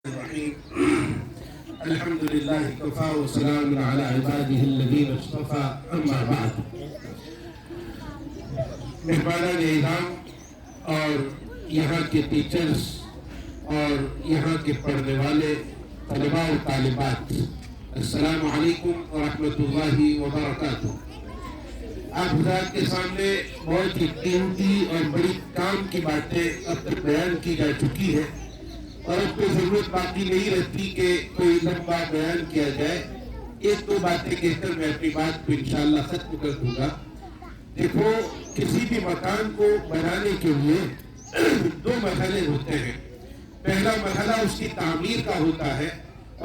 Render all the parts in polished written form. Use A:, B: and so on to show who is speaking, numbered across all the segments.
A: الرحيم الحمد لله كفى وسلام على عباده الذين اصطفى اما بعد مہمانان اعظام اور یہاں کے ٹیچرز اور یہاں کے پڑھنے والے طلباء و طالبات، السلام علیکم ورحمۃ اللہ وبرکاتہ۔ آپ حضرات کے سامنے بہت ہی قیمتی اور بڑی کام کی باتیں اب تک بیان کی جا چکی ہے اور اب کوئی ضرورت باقی نہیں رہتی کہ کوئی لمبا بیان کیا جائے۔ ایک دو باتیں کہہ کر میں اپنی بات کو انشاءاللہ ختم کر دوں گا۔ دیکھو، کسی بھی مکان کو بنانے کے لیے دو مرحلے ہوتے ہیں۔ پہلا مرحلہ اس کی تعمیر کا ہوتا ہے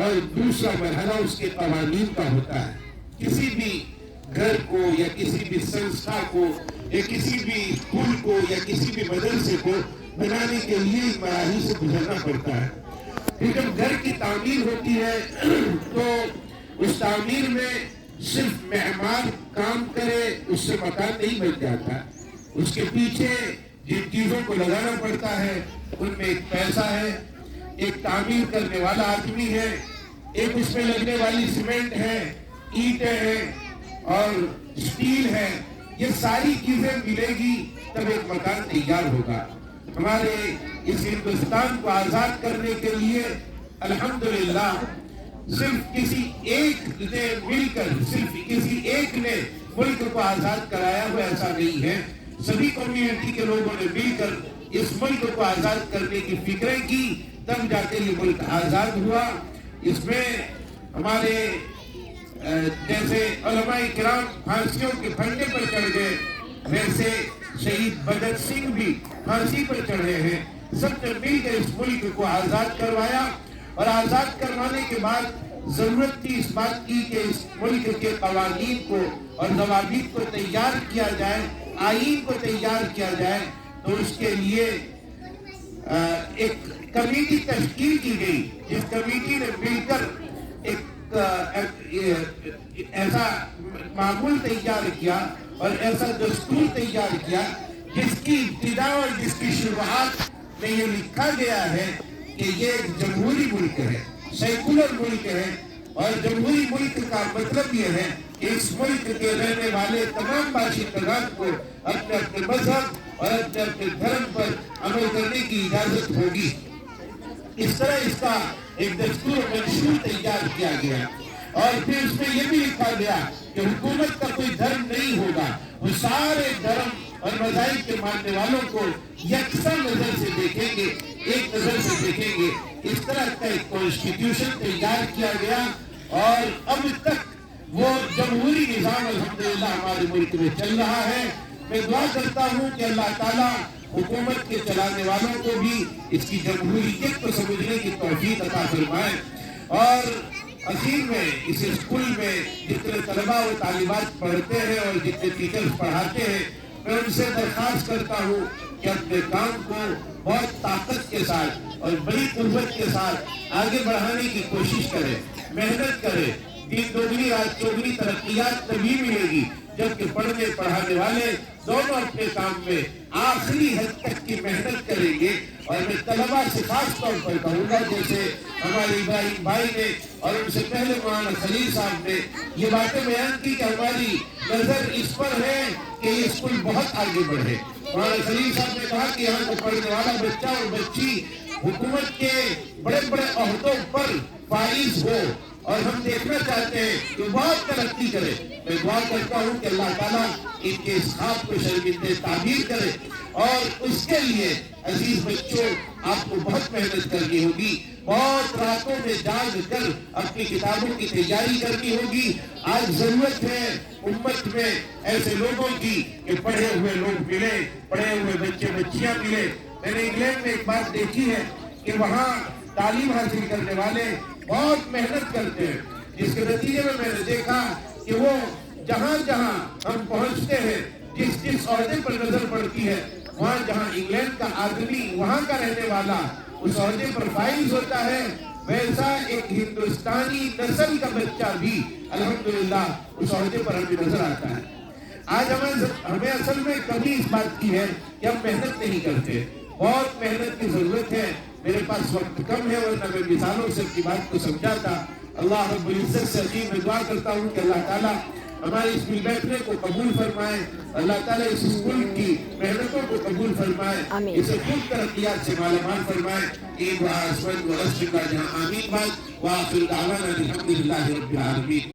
A: اور دوسرا مرحلہ اس کے قوانین کا ہوتا ہے۔ کسی بھی گھر کو یا کسی بھی سنستھا کو یا کسی بھی اسکول کو یا کسی بھی مدرسے کو بنانے کے لیے اس مراحل سے گزرنا پڑتا ہے۔ پھر جب گھر کی تعمیر ہوتی ہے تو اس تعمیر میں صرف معمار کام کرے اس سے مکان نہیں بن جاتا، اس کے پیچھے جن چیزوں کو لگانا پڑتا ہے ان میں ایک پیسہ ہے، ایک تعمیر کرنے والا آدمی ہے، ایک اس میں لگنے والی سیمنٹ ہے، اینٹیں ہیں اور اسٹیل ہے۔ یہ ساری چیزیں ملے گی تب ایک مکان تیار ہوگا۔ ہمارے اس ہندوستان کو آزاد کرنے کے لیے الحمدللہ صرف کسی ایک نے مل کر، صرف کسی ایک نے ملک کو آزاد کرایا ہوا ایسا نہیں ہے۔ سبھی کمیونٹی کے لوگوں نے مل کر اس ملک کو آزاد کرنے کی فکریں کی، تب جا کے یہ ملک آزاد ہوا۔ اس میں ہمارے جیسے علماء کرام پھانسیوں کے پھندے پر چڑھ گئے، ویسے شہید بھگت سنگھ بھی پھانسی پر چڑھے ہیں۔ سب نے مل کر اس ملک کو آزاد کروایا اور آزاد کروانے کے بعد ضرورت تھی اس بات کی کہ اس ملک کے قوانین کو اور ضوابط کو تیار کیا جائے، آئین کو تیار کیا جائے۔ تو اس کے لیے ایک کمیٹی تشکیل کی گئی، جس کمیٹی نے مل کر ایک ایسا معمول تیار کیا اور ایسا دستور تیار کیا جس کی ابتدا اور جس کی شروعات میں یہ لکھا گیا ہے کہ یہ ایک جمہوری ملک ہے، سیکولر ملک ہے۔ اور جمہوری ملک کا مطلب یہ ہے کہ اس ملک کے رہنے والے تمام باشندگان کو اپنے اپنے مذہب اور اپنے اپنے دھرم پر عمل کرنے کی اجازت ہوگی۔ اس طرح اس کا ایک دستور و منشور تیار کیا گیا اور پھر اس میں یہ بھی لکھا گیا کہ حکومت کا کوئی دھرم نہیں ہوگا، وہ سارے دھرم اور مذاہب کے ماننے والوں کو یکساں نظر سے دیکھیں گے، ایک نظر سے دیکھیں گے۔ اس طرح کا ایک کانسٹیٹیوشن تیار کیا گیا اور اب تک وہ جمہوری نظام الحمدللہ ہمارے ملک میں چل رہا ہے۔ میں دعا کرتا ہوں کہ اللہ تعالیٰ حکومت کے چلانے والوں کو بھی اس کی جمہوریت کو سمجھنے کی توفیق عطا فرمائے۔ اور اخیر میں اس اسکول میں جتنے طلباء و طالبات پڑھتے ہیں اور جتنے ٹیچرز پڑھاتے ہیں، میں ان سے درخواست کرتا ہوں کہ اپنے کام کو بہت طاقت کے ساتھ اور بڑی قوت کے ساتھ آگے بڑھانے کی کوشش کریں، محنت کریں۔ دن دوگنی رات چوگنی ترقیات تبھی ملے گی جبکہ پڑھنے پڑھانے والے دونوں اپنے کام میں آخری حد تک کی محنت کریں گے۔ اور میں طلباء سے خاص طور پر کہوں گا، جیسے ہمارے ابراہیم بھائی نے اور ان سے پہلے مولانا خلیل صاحب نے یہ باتیں بیان کی کہ ہماری نظر اس پر ہے کہ یہ اسکول بہت آگے بڑھے۔ مولانا خلیل صاحب نے کہا کہ یہاں کو پڑھنے والا بچہ اور بچی حکومت کے بڑے بڑے عہدوں پر فائز ہو اور ہم دیکھنا چاہتے ہیں کہ بہت ترقی کرے۔ میں دعا کرتا ہوں کہ اللہ تعالیٰ ان کے اس خواب کو شرمندہ تعبیر کرے اور اس کے لیے عزیز بچوں آپ کو بہت محنت کرنی ہوگی، بہت راتوں میں جاگ کر اپنی کتابوں کی تیاری کرنی ہوگی۔ آج ضرورت ہے امت میں ایسے لوگوں کی کہ پڑھے ہوئے لوگ ملے، پڑھے ہوئے بچے بچیاں ملے۔ میں نے انگلینڈ میں ایک بات دیکھی ہے کہ وہاں تعلیم حاصل کرنے والے بہت محنت کرتے ہیں، جس کے نتیجے میں نے دیکھا کہ وہ جہاں جہاں ہم پہنچتے ہیں، جس جس عہدے پر نظر پڑتی ہے، وہاں جہاں انگلینڈ کا آدمی وہاں کا رہنے والا اس عہدے پر فائز ہوتا ہے، ویسا ایک ہندوستانی نسل کا بچہ بھی الحمدللہ اس عہدے پر ہمیں نظر آتا ہے۔ آج ہمیں اصل میں کمی اس بات کی ہے کہ ہم محنت نہیں کرتے۔ بہت محنت کی ضرورت ہے میرے پاس وقت کم ہے ورنہ میں مثالوں سے کی بات کو سمجھاتا. اللہ رب العزت سے عظیم میں دعا کرتا ہوں کہ اللہ تعالیٰ ہمارے اس مل بیٹھنے کو قبول فرمائے. اللہ تعالیٰ اس اسکول کی محنتوں کو قبول فرمائے, اسے خود ترقیات سے مالا مال فرمائے. عید و آسمن و رسل کا جہاں آمین بات. وآخر دعوانا الحمدللہ رب العالمین.